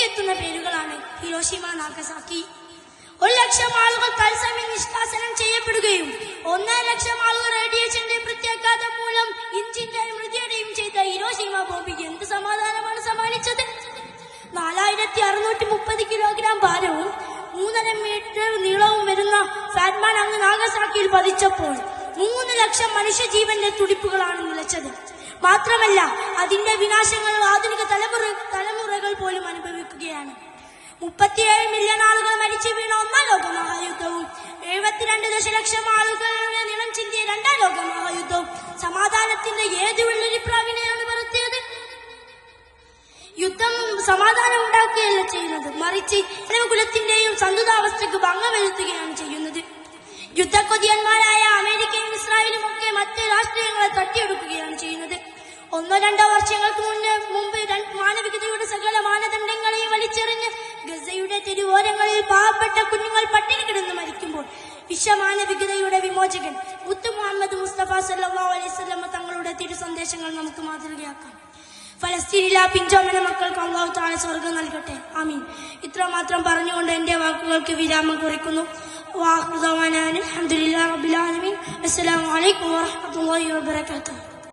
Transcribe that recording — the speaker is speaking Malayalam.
ഓടിയെത്തുന്ന പേരുകളാണ് ഹിരോഷിമ, നാഗസാക്കി. 1,00,000 ആളുകൾ തത്സമയം നിഷ്കാസനം ചെയ്യപ്പെടുകയും 1,00,000 ആളുകൾ റേഡിയേഷന്റെ പ്രത്യാഘാതം മൂലം ഇഞ്ചിന്റെയും മൃതിയുടെയും ചെയ്ത ഹിരോഷിമ ബോംബിക്ക് എന്ത് സമാധാനമാണ് സമ്മാനിച്ചത്? 4,630 കിലോഗ്രാം ഭാരവും 3.5 മീറ്റർ നീളവും വരുന്ന ഫാറ്റ്മാൻ അങ്ങ് നാഗസാക്കിയിൽ പതിച്ചപ്പോൾ 3,00,000 മനുഷ്യജീവന്റെ തുടിപ്പുകളാണ് നിലച്ചത്. മാത്രമല്ല, അതിന്റെ വിനാശങ്ങൾ ആധുനിക തലമുറകൾ പോലും അനുഭവിക്കുകയാണ്. 37 മില്യൺ ആളുകൾ മരിച്ചു വീണ ഒന്നാം ലോക മഹായുദ്ധവും 72 ദശലക്ഷം ആളുകളുടെ നിളം ചിന്തിയ രണ്ടാം ലോക മഹായുദ്ധവും സമാധാനത്തിന്റെ ഏത് വെള്ളരിപ്രാവിനെയാണ് വളർത്തിയത്? യുദ്ധം സമാധാനം ഉണ്ടാക്കുകയല്ല ചെയ്യുന്നത്, മറിച്ച് കുലത്തിന്റെയും സന്തുലിതാവസ്ഥയ്ക്ക് ഭംഗം വരുത്തുകയാണ് ചെയ്യുന്നത്. യുദ്ധക്കൊതിയന്മാരായ അമേരിക്കയും ഇസ്രായേലും ഒക്കെ മറ്റ് രാഷ്ട്രീയങ്ങളെ തട്ടിയെടുക്കുകയാണ് ചെയ്യുന്നത്. 1-2 വർഷങ്ങൾക്ക് മുമ്പ് മാനവികതയുടെ സകല മാനദണ്ഡങ്ങളെയും വലിച്ചെറിഞ്ഞ് ഗസയുടെ തെരുവോരങ്ങളിൽ പാവപ്പെട്ട കുഞ്ഞുങ്ങൾ പട്ടിണി കിടന്ന് മരിക്കുമ്പോൾ വിശ്വമാനവികതയുടെ വിമോചകൻ മുത്ത് മുഹമ്മദ് മുസ്തഫ സല്ലല്ലാഹു അലൈഹി വസല്ലം തങ്ങളുടെ തിരുസന്ദേശങ്ങൾ നമുക്ക് മാതൃകയാക്കാം. ഫലസ്തീനിലെ പിഞ്ചോമന മക്കൾക്ക് അല്ലാഹു തആല സ്വർഗ്ഗം നൽകട്ടെ. ആമീൻ. ഇത്രമാത്രം പറഞ്ഞുകൊണ്ട് എന്റെ വാക്കുകൾക്ക് വിരാമം കുറിക്കുന്നു. വാഖിറു ദഅവാനാ അൽഹംദുലില്ലാഹി റബ്ബിൽ ആലമീൻ. അസ്സലാമു അലൈക്കും വറഹ്മത്തുള്ളാഹി വബറകാതുഹു.